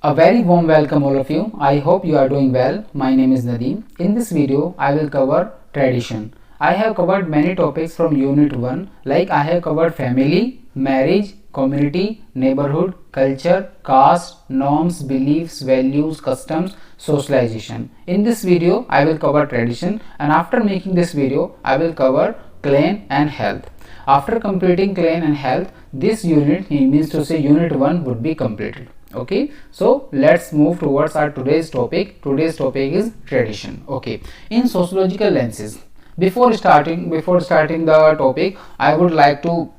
A very warm welcome all of you. I hope you are doing well. My name is Nadeem. In this video, I will cover tradition. I have covered many topics from Unit 1 like I have covered family, marriage, community, neighborhood, culture, caste, norms, beliefs, values, customs, socialization. In this video, I will cover tradition, and after making this video, I will cover clan and health. After completing clan and health, this unit, means to say Unit 1 would be completed. Okay, so let's move towards our today's topic. Today's topic is tradition. Okay, in sociological lenses, before starting the topic, I would like to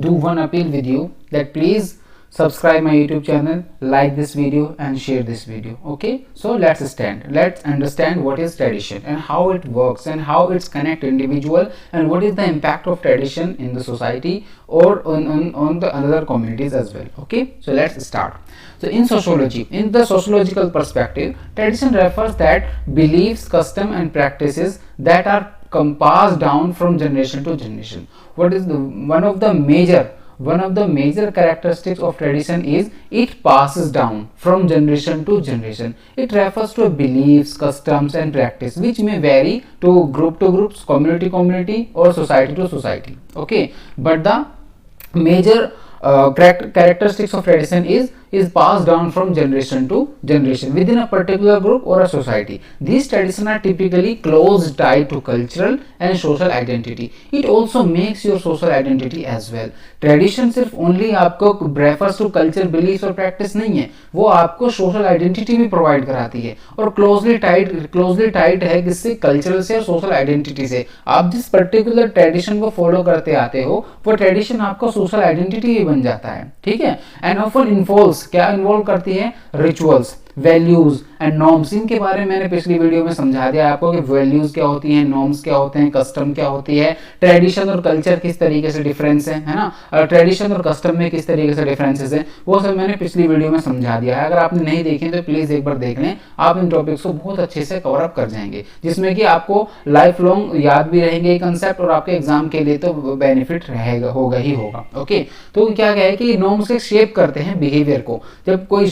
do one appeal with you that please subscribe my YouTube channel, like this video and share this video. Okay, so let's understand what is tradition and how it works and how it's connect individual and what is the impact of tradition in the society or on the other communities as well. Okay, so let's start. So in sociology, in the sociological perspective, tradition refers that beliefs, custom and practices that are passed down from generation to generation. What is one of the major characteristics of tradition is it passes down from generation to generation. It refers to beliefs, customs and practice which may vary to groups, community or society to society. Okay, but the major characteristics of tradition is passed down from generation to generation within a particular group or a society. These traditions are typically close tied to cultural and social identity. It also makes your social identity as well. Tradition सिर्फ only आपको refers to culture, beliefs और practice नहीं है, वो आपको social identity भी provide कराती है और closely tied है किससे, cultural से और social identity से. आप जिस particular tradition को follow करते आते हो वो tradition आपका social identity ही बन जाता है. ठीक है, and often involves, क्या इन्वॉल्व करती है, रिचुअल्स, वैल्यूज एंड नॉर्म्स. इनके बारे में मैंने पिछली वीडियो में समझा दिया आपको कि वैल्यूज क्या होती हैं, नॉर्म्स क्या होते हैं, कस्टम क्या होती है, ट्रेडिशन और कल्चर किस तरीके से डिफरेंस है ना, ट्रेडिशन और कस्टम में किस तरीके से डिफरेंसेस हैं, वो सब मैंने पिछली वीडियो में समझा दिया है. अगर आपने नहीं देखे तो प्लीज एक बार देख लें, आप इन टॉपिक्स को बहुत अच्छे से कवर अप कर जाएंगे जिसमें कि आपको लाइफ लॉन्ग याद भी रहेंगे कंसेप्ट और आपके एग्जाम के लिए तो बेनिफिट होगा ही होगा. ओके, तो क्या है कि नॉर्म्स के शेप करते हैं बिहेवियर को. जब कोई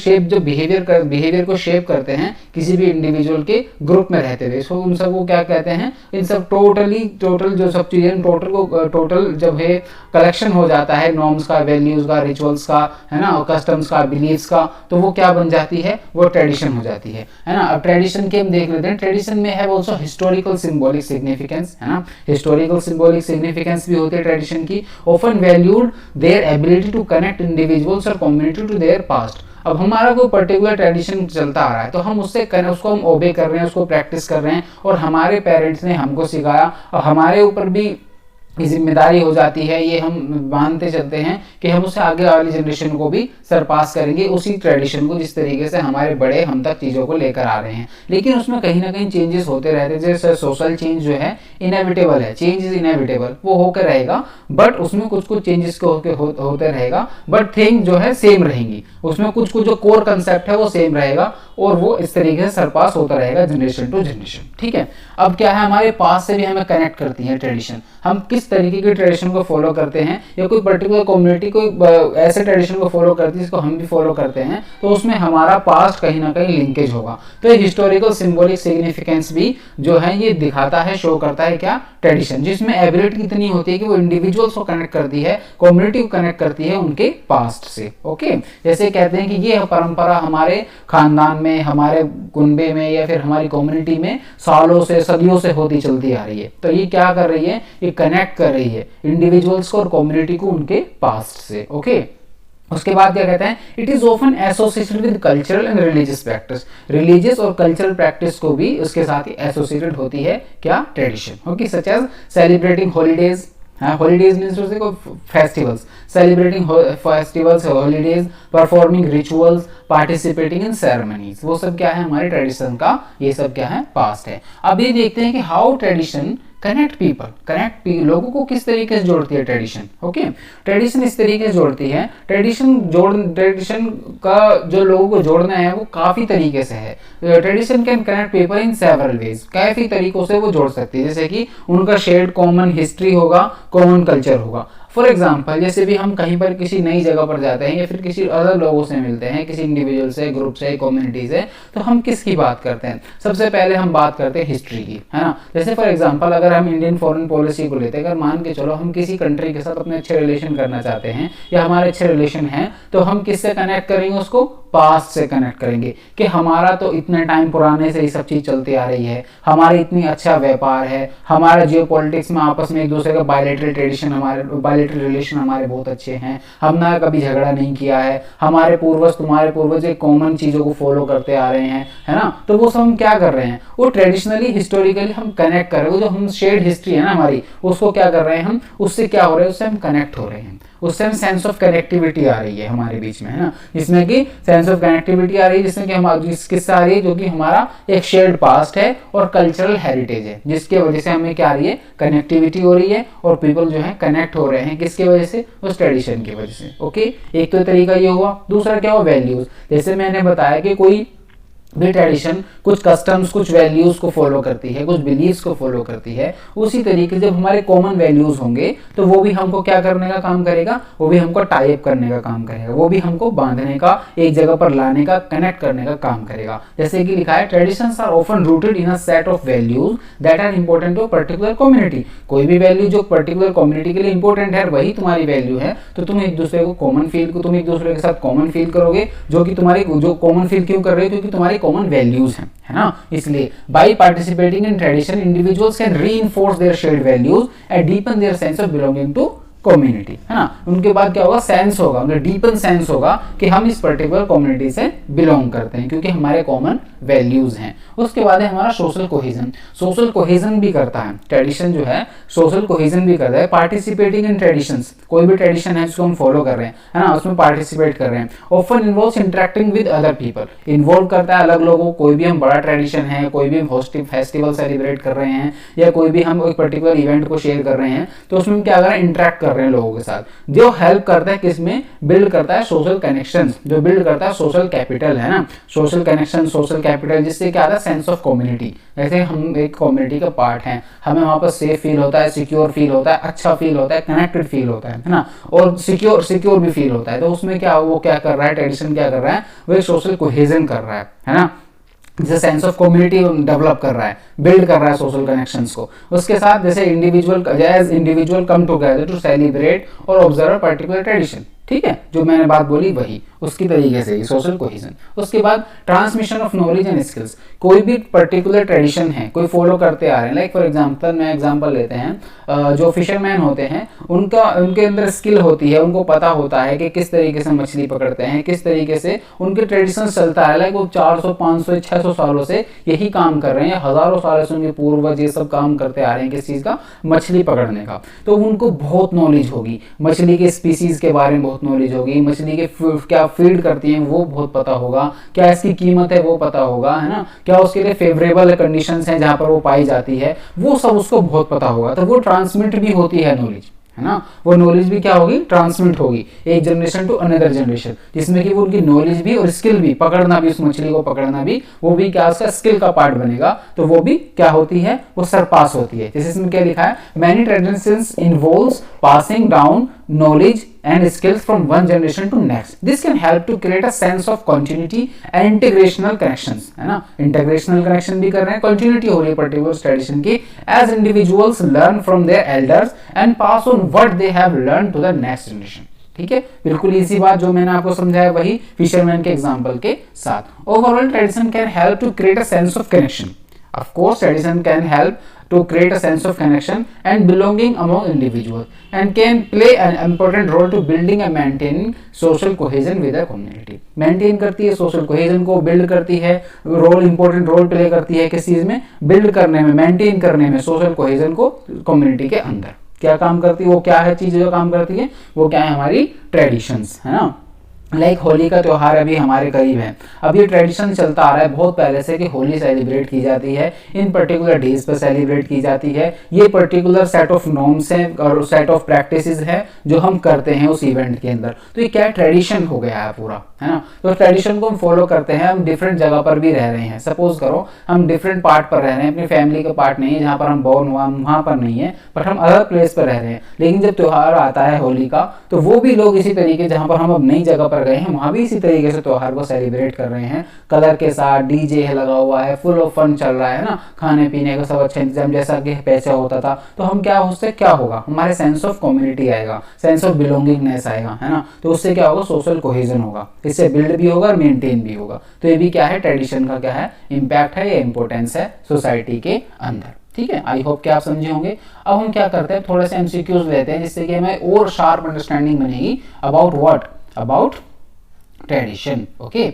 बिहेवियर को शेप करते हैं किसी भी इंडिविजुअल के ग्रुप में रहते हुए, सो उन सबको क्या कहते हैं, इन सब टोटल जो सब चीजें टोटल जब है कलेक्शन हो जाता है नॉर्म्स का, वैल्यूज का, रिचुअल्स का, है ना, कस्टम्स का, बिलीफ्स का, तो वो क्या बन जाती है, वो ट्रेडिशन हो जाती है ना. अब ट्रेडिशन के हम देख लेते हैं. ट्रेडिशन में है ऑल्सो हिस्टोरिकल सिंबॉलिक सिग्निफिकेंस, है ना, हिस्टोरिकल सिंबॉलिक सिग्निफिकेंस भी होती है ट्रेडिशन की. Often valued their ability to connect individuals और कम्युनिटी टू देयर पास्ट. अब हमारा कोई पर्टिकुलर ट्रेडिशन चलता आ रहा है तो हम उसको हम ओबे कर रहे हैं, उसको प्रैक्टिस कर रहे हैं और हमारे पेरेंट्स ने हमको सिखाया और हमारे ऊपर भी जिम्मेदारी हो जाती है, ये हम मानते चलते हैं कि हम उससे आगे वाली जनरेशन को भी सरपास करेंगे उसी ट्रेडिशन को जिस तरीके से हमारे बड़े हम तक चीज़ों को लेकर आ रहे हैं. लेकिन उसमें कहीं ना कहीं चेंजेस होते रहते हैं. जैसे सोशल चेंज जो है इनएविटेबल है, चेंज इज इनएविटेबल, वो होकर रहेगा, बट उसमें कुछ चेंजेस होते रहेगा, बट थिंग जो है सेम रहेंगी. उसमें कुछ जो कोर कंसेप्ट है वो सेम रहेगा और वो इस तरीके से सरपास होता रहेगा जनरेशन टू जनरेशन. ठीक है, अब क्या है, हमारे पास से भी हमें कनेक्ट करती है ट्रेडिशन. हम किस तरीके के ट्रेडिशन को फॉलो करते हैं या कोई पर्टिकुलर कम्युनिटी कोई ऐसे ट्रेडिशन को फॉलो करती है जिसको हम भी फॉलो करते हैं, तो उसमें हमारा पास्ट कहीं ना कहीं लिंकेज होगा. तो हिस्टोरिकल सिंबॉलिक सिग्निफिकेंस भी जो है ये दिखाता है, शो करता है क्या, ट्रेडिशन, जिसमें एबिलिटी इतनी होती है कि वो इंडिविजुअल्स को कनेक्ट करती है, कम्युनिटी को कनेक्ट करती है उनके पास्ट से. ओके, जैसे कहते हैं कि ये परंपरा हमारे खानदान में, हमारे कुनबे में या फिर हमारी कम्युनिटी में सालों से, सदियों से होती चलती आ रही है. तो ये क्या कर रही है, ये कनेक्ट कर रही है इंडिविजुअल्स को और कम्युनिटी को उनके पास्ट से. ओके, उसके बाद क्या कहते हैं, it is often associated with cultural and religious practice. Religious और कल्चरल प्रैक्टिस को भी उसके साथ ही एसोसिएटेड होती है क्या, tradition. Okay, such as celebrating holidays, holidays means festivals, celebrating festivals, holidays, performing rituals, participating in ceremonies, वो सब क्या है, हमारे ट्रेडिशन का ये सब क्या है, पास्ट है. अब ये देखते हैं कि हाउ ट्रेडिशन कनेक्ट लोगों को किस तरीके से जोड़ती है ट्रेडिशन. ओके, ट्रेडिशन इस तरीके से जोड़ती है. ट्रेडिशन का जो लोगों को जोड़ना है वो काफी तरीके से है. Tradition can connect people in several ways, काफी तरीकों से वो जोड़ सकती है. जैसे कि उनका शेयर्ड कॉमन हिस्ट्री होगा, कॉमन कल्चर होगा. फॉर एग्जाम्पल जैसे भी हम कहीं पर किसी नई जगह पर जाते हैं या फिर किसी अदर लोगों से मिलते हैं, किसी इंडिविजुअल से, ग्रुप से, कम्युनिटी से, तो हम किसकी बात करते हैं? सबसे पहले हम बात करते हैं हिस्ट्री की, है ना। जैसे फॉर एग्जाम्पल अगर हम इंडियन फॉरेन पॉलिसी को लेते हैं, अगर मान के चलो हम किसी कंट्री के साथ अपने अच्छे रिलेशन करना चाहते हैं या हमारे अच्छे रिलेशन हैं, तो हम किससे कनेक्ट करेंगे उसको? पास्ट से कनेक्ट करेंगे कि हमारा तो इतने टाइम पुराने से ही सब चीज चलती आ रही है, हमारी इतनी अच्छा व्यापार है, हमारा जियो पॉलिटिक्स में आपस में एक दूसरे का बायलैटरल ट्रेडिशन, हमारे बायलैटरल रिलेशन हमारे बहुत अच्छे हैं, हमने कभी झगड़ा नहीं किया है, हमारे पूर्वज, तुम्हारे पूर्वज एक कॉमन चीजों को फॉलो करते आ रहे हैं, है ना। तो वो सब हम क्या कर रहे हैं? वो ट्रेडिशनली हिस्टोरिकली हम कनेक्ट कर रहे हैं, जो हम शेयर्ड हिस्ट्री है ना हमारी, उसको क्या कर रहे हैं हम? उससे क्या हो रहा है? उससे हम कनेक्ट हो रहे हैं, उससे हम सेंस ऑफ कनेक्टिविटी आ रही है हमारे बीच में, है ना। जिसमें कि सेंस ऑफ कनेक्टिविटी आ रही है, जिसमें कि हमारी किससे आ रही है? जो कि हमारा एक शेयर्ड पास्ट है और कल्चरल हेरिटेज है, जिसके वजह से हमें क्या आ रही है? कनेक्टिविटी हो रही है और पीपल जो है कनेक्ट हो रहे हैं, किसके वजह से? उस ट्रेडिशन की वजह से। ओके, एक तो तरीका ये हुआ। दूसरा क्या हुआ? वैल्यूज। जैसे मैंने बताया कि कोई भी ट्रेडिशन कुछ कस्टम्स, कुछ वैल्यूज को फॉलो करती है, कुछ बिलीव्स को फॉलो करती है, उसी तरीके से जब हमारे कॉमन वैल्यूज होंगे तो वो भी हमको क्या करने का काम करेगा? वो भी हमको टाई अप करने का काम करेगा, वो भी हमको बांधने का, एक जगह पर लाने का, कनेक्ट करने का काम करेगा। जैसे कि लिखा है, traditions are often rooted in a set of values that are important to particular community. कोई भी वैल्यू जो पर्टिकुलर कम्युनिटी के लिए इंपॉर्टेंट है, वही तुम्हारी वैल्यू है, तो तुम एक दूसरे को कॉमन फील, तुम एक दूसरे के साथ कॉमन फील करोगे, जो कि तुम्हारी, जो कॉमन फील क्यों कर रहे हो? क्योंकि तुम्हारी कॉमन वैल्यूज हैं, है ना। इसलिए by participating in tradition individuals can reinforce their shared values and deepen their sense of belonging to community, है ना। उनके बाद क्या होगा? सेंस होगा, उनका डीपन सेंस होगा कि हम इस पर्टिकुलर कम्युनिटी से बिलोंग करते हैं, क्योंकि हमारे कॉमन वैल्यूज हैं। उसके बाद है हमारा सोशल कोहेजन। सोशल कोहेजन भी करता है ट्रेडिशन, जो है सोशल कोहेजन भी करता है। पार्टिसिपेटिंग इन ट्रेडिशंस, कोई भी ट्रेडिशन है जिसको हम फॉलो कर रहे हैं, है ना, उसमें पार्टिसिपेट कर रहे हैं। Often involves interacting with other people, involve करता है अलग लोगों। कोई भी हम बड़ा ट्रेडिशन है, कोई भी फेस्टिवल सेलिब्रेट कर रहे हैं, या कोई भी हम एक पर्टिकुलर इवेंट को शेयर कर रहे हैं, तो उसमें क्या कर रहे हैं? इंटरेक्ट कर रहे हैं लोगों के साथ, जो हेल्प करता है किसमें? बिल्ड करता है सोशल कनेक्शंस, जो बिल्ड करता है सोशल कैपिटल, है ना। सोशल कनेक्शन, सोशल कैपिटल, जिससे क्या आता है? Sense of community. जैसे हम एक कम्युनिटी का पार्ट हैं, हमें वहां पर सेफ फील होता है, सिक्योर फील होता है, अच्छा फील होता है, कनेक्टेड फील होता है ना, और सिक्योर भी फील होता है। तो उसमें क्या, वो क्या कर रहा है? ट्रेडिशन क्या कर रहा है? वो एक सोशल कोहेजन कर रहा है ना। जैसे सेंस ऑफ कम्युनिटी डेवलप कर रहा है, बिल्ड कर रहा है सोशल कनेक्शंस को। उसके साथ जैसे individual come together to celebrate और ऑब्जर्व पर्टिकुलर ट्रेडिशन, ठीक है, जो मैंने बात बोली वही, उसकी तरीके से सोशल कोहेजन। उसके बाद transmission of knowledge and skills. कोई भी पर्टिकुलर ट्रेडिशन है, कोई फॉलो करते आ रहे हैं, लाइक फॉर एग्जांपल मैं एग्जांपल लेते हैं, जो फिशरमैन होते हैं, उनके अंदर स्किल होती है, उनको पता होता है कि किस तरीके से मछली पकड़ते हैं, किस तरीके से उनके ट्रेडिशन चलता है। लाइक वो 400, 500, 600 सालों से यही काम कर रहे हैं, हजारों सालों से उनके पूर्वज ये सब काम करते आ रहे हैं, किस चीज का? मछली पकड़ने का। तो उनको बहुत नॉलेज होगी, मछली के स्पीसीज के बारे में बहुत नॉलेज होगी, मछली के क्या फीड करती हैं वो बहुत पता होगा, क्या इसकी कीमत है वो पता होगा, है ना, क्या उसके लिए फेवरेबल कंडीशंस हैं जहां पर वो पाई जाती है, वो सब उसको बहुत पता होगा। तो वो ट्रांसमिट भी होती है नॉलेज, है ना। वो नॉलेज भी क्या होगी? ट्रांसमिट होगी एक जनरेशन टू अनदर जनरेशन, जिसमें कि वो उनकी नॉलेज भी और स्किल भी, पकड़ना भी, उस मछली को पकड़ना भी, वो भी क्या उसका स्किल का पार्ट बनेगा। तो वो भी क्या होती है? वो सरपास होती है। जैसे इसमें क्या लिखा है? Many traditions involves passing down knowledge and skills from one generation to next. This can help to create a sense of continuity and integrational connections, है ना। integrational connection भी कर रहे हैं, continuity हो रही है particular tradition की, as individuals learn from their elders and pass on what they have learned to the next generation. ठीक है, बिल्कुल इसी बात जो मैंने आपको समझाया वही फिशरमैन के एग्जांपल के साथ। Overall tradition can help to create a sense of connection. Of course, tradition can help to create a sense of connection and belonging among individuals and can play an important role to building and maintaining social cohesion with the community. Maintain करती है social cohesion को, build करती है, important role play करती है किस चीज में? build करने में, maintain करने में social cohesion को community के अंदर। क्या काम करती है? वो क्या है चीज जो काम करती है? वो क्या है? हमारी traditions, है ना। लाइक होली का त्यौहार अभी हमारे करीब है। अब ये ट्रेडिशन चलता आ रहा है बहुत पहले से कि होली सेलिब्रेट की जाती है, इन पर्टिकुलर डेज पर सेलिब्रेट की जाती है। ये पर्टिकुलर सेट ऑफ नॉर्म्स हैं और सेट ऑफ प्रैक्टिसेस हैं जो हम करते हैं उस इवेंट के अंदर। तो ये क्या ट्रेडिशन हो गया है पूरा, है ना। तो ट्रेडिशन को हम फॉलो करते हैं। हम डिफरेंट जगह पर भी रह रहे हैं, सपोज करो हम डिफरेंट पार्ट पर रह रहे हैं, अपनी फैमिली का पार्ट नहीं है जहाँ पर हम बोर्न हुआ वहाँ पर नहीं है, बट हम अदर प्लेस पर रह रहे हैं। लेकिन जब त्यौहार आता है होली का, तो वो भी लोग इसी तरीके, जहाँ पर हम अब नई जगह पर गए हैं वहाँ भी इसी तरीके से त्यौहार को सेलिब्रेट कर रहे हैं, कलर के साथ, डीजे लगा हुआ है, फुल ऑफ फन चल रहा है ना, खाने पीने का सब अच्छा इंतजाम जैसा कि पैसे होता था। तो हम क्या, उससे क्या होगा, हमारे सेंस ऑफ कम्युनिटी आएगा, सेंस ऑफ बिलोंगिंगनेस आएगा, है ना। तो उससे क्या होगा, सोशल कोहेजन होगा, इससे बिल्ड भी होगा और मेंटेन भी होगा। तो ये भी क्या है, ट्रेडिशन का क्या है इम्पैक्ट है, ये इंपॉर्टेंस है सोसाइटी के अंदर। ठीक है, आई होप कि आप समझे होंगे। अब हम क्या करते हैं, थोड़े से एमसीक्यूज लेते हैं जिससे कि हमें और शार्प अंडरस्टैंडिंग बनेगी about what, about tradition. Okay,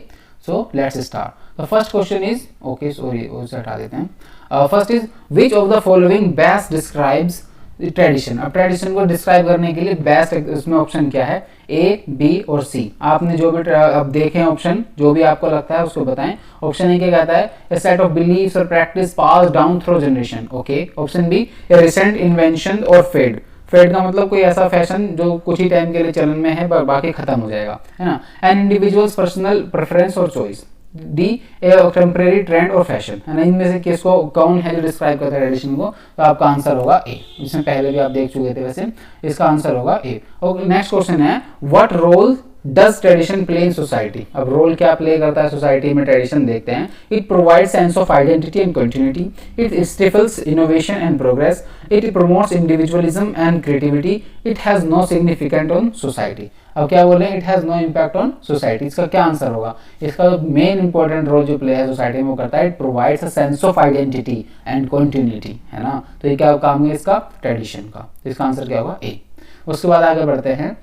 so let's start. The first question is, okay sorry उसे हटा देते हैं। First is which of the following best describes tradition. अब ट्रेडिशन को डिस्क्राइब करने के लिए बेस्ट इसमें ऑप्शन क्या है, ए, बी और सी। आपने जो भी अब देखें ऑप्शन, जो भी आपको लगता है उसको बताएं। ऑप्शन ए क्या कहता है, ए सेट ऑफ बिलीव्स और practice pass down through generation. Okay, option B, a recent invention और फेड। फेड का मतलब कोई ऐसा फैशन जो कुछ ही टाइम के लिए चलन में है बाकी खत्म हो जाएगा, है ना। एन इंडिविजुअल्स पर्सनल प्रेफरेंस और चॉइस। डी, ए टेम्परेरी ट्रेंड और फैशन, है ना। इनमें से किसको, कौन है जो डिस्क्राइब करता है ट्रेडिशन को, तो आपका आंसर होगा ए। इसमें पहले भी आप देख चुके थे वैसे, इसका आंसर होगा ए। और नेक्स्ट क्वेश्चन है, what role does tradition play in society. अब रोल क्या प्ले करता है सोसाइटी में ट्रेडिशन, देखते हैं। It provide sense of identity and continuity, it stifles innovation and progress, it promotes individualism and creativity, it has no significant on society. अब क्या बोले, it has no impact on society. इसका क्या answer होगा, इसका main important role जो play है society में वो करता है, it provides a sense of identity and continuity, है ना। तो ये क्या काम है इसका, ट्रेडिशन का। इसका आंसर क्या होगा, ए। उसके बाद आगे बढ़ते हैं,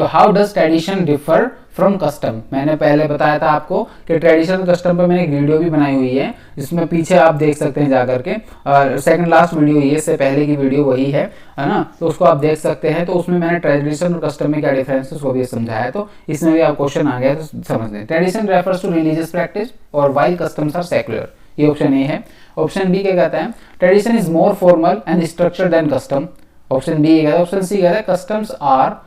how does tradition differ from custom. मैंने पहले बताया था आपको कि ट्रेडिशन कस्टम पर मैंने एक वीडियो भी बनाई हुई है, जिसमें पीछे आप देख सकते हैं जाकर के, और सेकंड लास्ट वीडियो ये, इससे पहले की वीडियो वही है ना। तो उसको आप देख सकते हैं। तो उसमें मैंने ट्रेडिशन और कस्टम में क्या डिफरेंस है उसको भी समझाया। तो इसमें भी आप क्वेश्चन आ गया तो समझ लें। Tradition refers to religious practice और वाइल कस्टम्स आर सेक्युलर। ये ऑप्शन ए है। ऑप्शन बी क्या कहता है, tradition is more formal and structured than custom. Option B कहता है, ऑप्शन सी कहता है customs are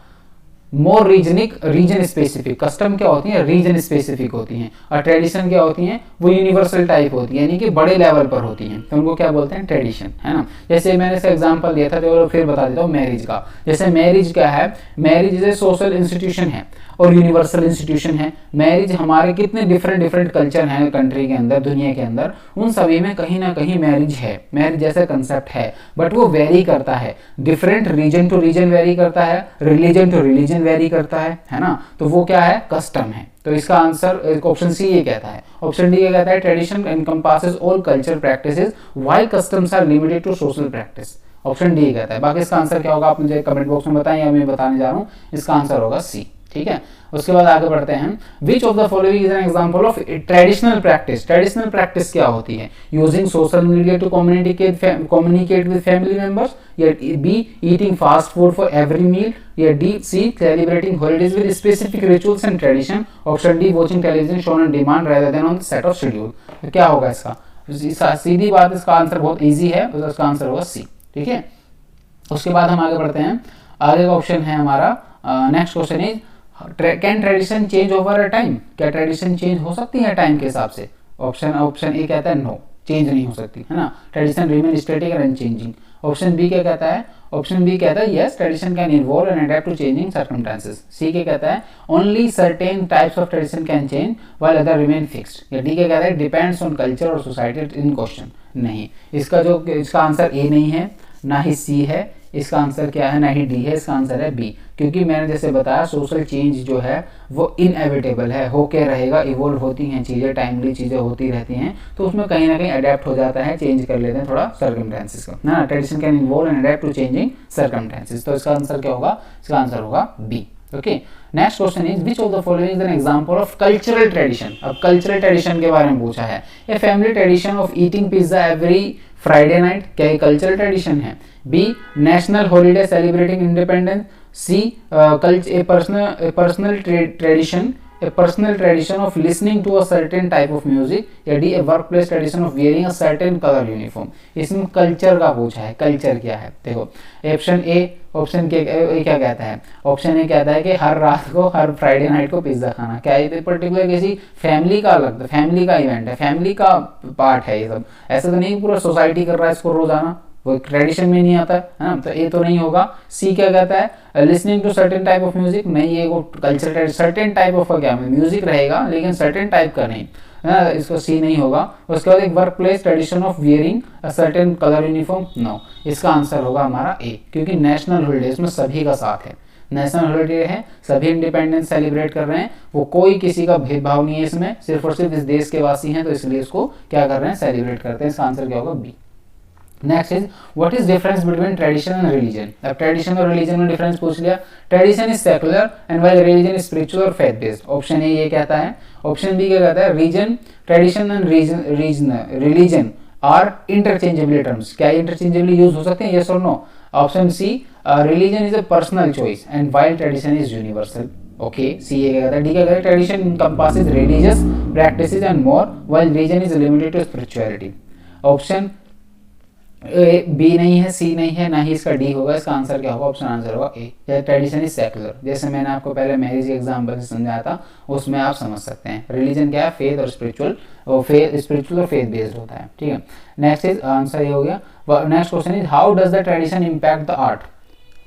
more region specific. Custom क्या होती है, रीजन स्पेसिफिक होती हैं, और ट्रेडिशन क्या होती हैं, वो यूनिवर्सल टाइप होती है, यानी कि बड़े लेवल पर होती हैं। तो उनको क्या बोलते हैं, ट्रेडिशन, है ना। जैसे मैंने इसका एग्जांपल दिया था, जो फिर बता देता हूँ मैरिज का। जैसे मैरिज क्या है, marriage is a social institution है और यूनिवर्सल इंस्टीट्यूशन है। मैरिज हमारे कितने डिफरेंट कल्चर हैं कंट्री के अंदर, दुनिया के अंदर, उन सभी में कहीं ना कहीं मैरिज है, मैरिज जैसा कंसेप्ट है, बट वो वेरी करता है, different region to region vary करता है, रिलीजन टू रिलीजन वेरी करता है ना। तो वो क्या है, कस्टम है। तो इसका आंसर ऑप्शन सी ये कहता है। ऑप्शन डी क्या कहता है, tradition encompasses all culture practices while customs are limited to social practice. Option D कहता है। बाकी इसका आंसर क्या होगा आप मुझे कमेंट बॉक्स में बताएं, या मैं बताने जा रहा हूँ। इसका आंसर होगा सी। ठीक है, उसके बाद आगे बढ़ते हैं। Which of the following is an example of traditional practice. Traditional practice क्या होती है, using social media to communicate with family members, या B eating fast food for every meal, या D C celebrating holidays with specific rituals and tradition, option D watching television show on demand rather than on set of schedule. तो क्या होगा इसका, सीधी बात, इसका answer बहुत easy है, तो इसका आंसर होगा सी। ठीक है, उसके बाद हम आगे बढ़ते हैं। आगे का ऑप्शन है हमारा, next question is can tradition change over a time. क्या ट्रेडिशन चेंज हो सकती है टाइम के हिसाब से। ऑप्शन ए कहता है नो, चेंज नहीं हो सकती, है ना। Tradition remain static and unchanging. Option B क्या कहता है, ऑप्शन बी कहता है yes tradition can evolve and adapt to changing circumstances. C क्या कहता है, only certain types of tradition can change while other remain fixed. या डी क्या कहता है, डिपेंड्स ऑन कल्चर और सोसाइटी इन क्वेश्चन। नहीं, इसका आंसर ए नहीं है, ना ही सी है, इसका आंसर क्या है, ना ही डी है, इसका आंसर है बी। क्योंकि मैंने जैसे बताया सोशल चेंज जो है वो इनएविटेबल है, होके रहेगा, इवॉल्व होती हैं चीज़ें, टाइमली चीज़ें होती रहती हैं, तो उसमें कहीं ना कहीं अडेप्ट हो जाता है, चेंज कर लेते हैं थोड़ा सर्कमस्टेंसेस को, ना। Tradition can evolve and adapt to changing circumstances. तो इसका आंसर क्या होगा, इसका आंसर होगा B. Okay, next question is which of the following is an example of cultural tradition. अब कल्चरल ट्रेडिशन के बारे में पूछा है। A family tradition of eating pizza every Friday night, क्या ये कल्चरल ट्रेडिशन है। B national holiday celebrating independence, C a personal tradition of listening to a certain type of music, या D A work place tradition of wearing a certain colour uniform. इसमें culture का पूछा है, culture क्या है। देखो option क्या कहता है, ऑप्शन ए कहता है कि हर रात को, हर फ्राइडे नाइट को पिज्जा खाना। क्या ये पर्टिकुलर किसी फैमिली का अलग, फैमिली का इवेंट है, फैमिली का पार्ट है ये सब, ऐसा तो नहीं पूरा सोसाइटी कर रहा है इसको रोजाना, वो ट्रेडिशन में नहीं आता है ना, तो ये तो नहीं होगा। सी क्या कहता है, listening to certain type of music, नहीं ये वो कल्चर सर्टेन टाइप ऑफ का क्या म्यूजिक रहेगा लेकिन सर्टेन टाइप का नहीं है, इसको सी नहीं होगा। उसके बाद एक work place tradition of wearing a certain colour uniform, no. इसका आंसर होगा हमारा ए, क्योंकि नेशनल हॉलीडेज में सभी का साथ है, नेशनल हॉलीडे है, सभी इंडिपेंडेंस सेलिब्रेट कर रहे हैं, वो कोई किसी का भेदभाव नहीं है इसमें, सिर्फ और सिर्फ इस देश के वासी हैं तो इसलिए इसको क्या कर रहे हैं, सेलिब्रेट करते हैं। इसका आंसर क्या होगा, B. Next is what is difference between tradition and religion. अब ट्रेडिशन और रिलीजन में डिफरेंस पूछ लिया। Tradition is secular and while religion is spiritual और फेथ बेस्ड। ऑप्शन ए ये कहता है। ऑप्शन बी क्या कहता है, region tradition and religion are interchangeable terms. क्या इंटरचेंजेबली यूज हो सकते हैं, यस और no. Option C religion is a personal choice and while tradition is universal. Okay, सी ये क्या कहता है। डी क्या कहता है, tradition encompasses religious practices and more while religion is limited to spirituality। Option B नहीं है, सी नहीं है, ना ही इसका डी होगा। इसका आंसर क्या होगा, ऑप्शन आंसर होगा ए। ट्रेडिशन इज सेकुलर, जैसे मैंने आपको पहले मैरिज के एग्जाम्पल से समझाया था, उसमें आप समझ सकते हैं। रिलीजन क्या है, फेथ और स्पिरिचुअल, स्पिरिचुअल और फेथ बेस्ड होता है, ठीक है। नेक्स्ट इज आंसर ये हो गया। Next question is how does the tradition impact the art.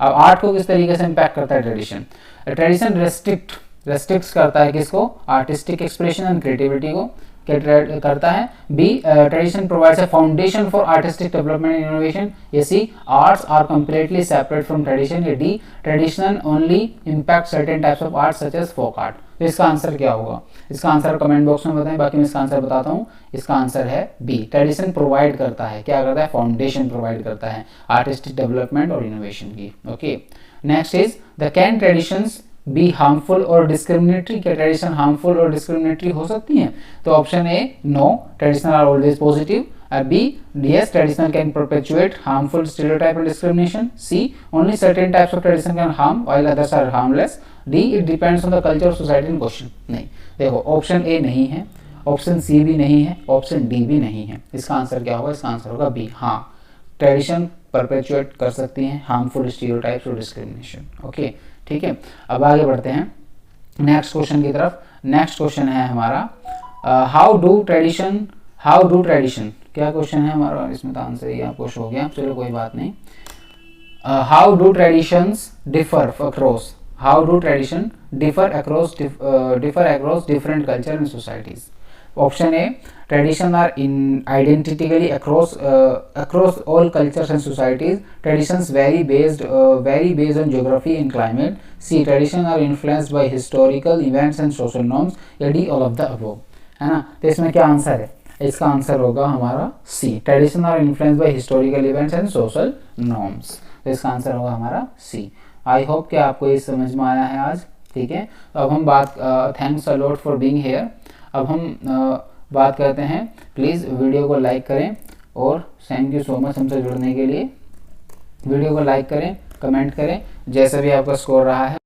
अब आर्ट को किस तरीके से इम्पैक्ट करता है ट्रेडिशन। ट्रेडिशन रेस्ट्रिक्ट करता है किसको, आर्टिस्टिक एक्सप्रेशन एंड क्रिएटिविटी को करता है। B tradition provides a foundation for artistic development and innovation. ये C arts are completely separate from tradition. ये D tradition only impact certain types of art such as folk art. तो इसका answer क्या होगा, इसका आंसर कमेंट बॉक्स में बताएं, बाकी मैं इसका आंसर बताता हूँ। इसका आंसर है बी, ट्रेडिशन प्रोवाइड करता है, क्या करता है, फाउंडेशन प्रोवाइड करता है आर्टिस्टिक डेवलपमेंट और इनोवेशन की। Okay, next is the can traditions be harmful और डिस्क्रिमिनेटरी। क्या ट्रेडिशन हार्मफुल और डिस्क्रिमिनेटरी हो सकती हैं, तो option A no, traditional are always positive. B yes, traditional can perpetuate harmful stereotype and discrimination. C only certain types of tradition can harm while others are harmless. D it depends on the culture of society in question। नहीं, देखो option A नहीं है, option सी भी नहीं है, option D भी नहीं है। इसका आंसर क्या होगा, इसका आंसर होगा बी, हाँ ट्रेडिशन परपेचुएट कर सकती हैं हार्मफुल स्टीरियोटाइप्स और डिस्क्रिमिनेशन। ओके, ठीक है। अब आगे बढ़ते हैं नेक्स्ट क्वेश्चन की तरफ। नेक्स्ट क्वेश्चन है हमारा हाउ डू ट्रेडिशन, क्या क्वेश्चन है हमारा, इसमें तो आंसर ही आपको शो हो गया, चलो कोई बात नहीं। How do traditions differ across, how do tradition differ across different culture and societies. Option A tradition are in identically across all cultures and societies. Traditions vary based on geography and climate. C traditions are influenced by historical events and social norms. या D all of the above, है ना। तो इसमें क्या answer है, इसका answer होगा हमारा C, tradition are influenced by historical events and social norms. तो इसका आंसर होगा हमारा सी। आई होप कि आपको ये समझ में आया है आज, ठीक है। तो अब हम बात, thanks a lot for being here. अब हम बात करते हैं, प्लीज़ वीडियो को लाइक करें और थैंक यू सो मच हमसे जुड़ने के लिए। वीडियो को लाइक करें, कमेंट करें, जैसा भी आपका स्कोर रहा है।